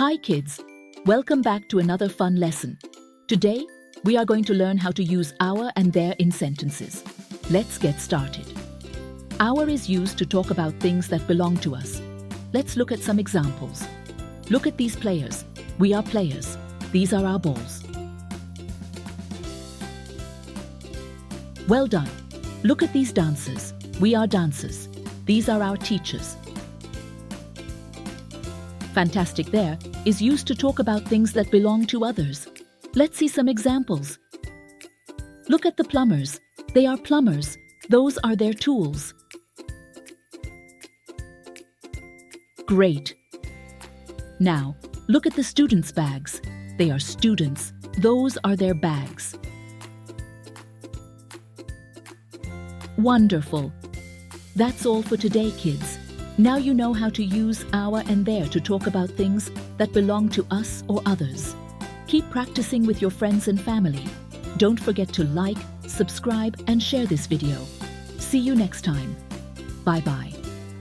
Hi kids, welcome back to another fun lesson. Today, we are going to learn how to use our and their in sentences. Let's get started. Our is used to talk about things that belong to us. Let's look at some examples. Look at these players. We are players. These are our balls. Well done. Look at these dancers. We are dancers. These are our teachers. Fantastic there is used to talk about things that belong to others. Let's see some examples. Look at the plumbers. They are plumbers. Those are their tools. Great. Now, look at the students' bags. They are students. Those are their bags. Wonderful. That's all for today, kids. Now you know how to use our and their to talk about things that belong to us or others. Keep practicing with your friends and family. Don't forget to like, subscribe, and share this video. See you next time. Bye-bye.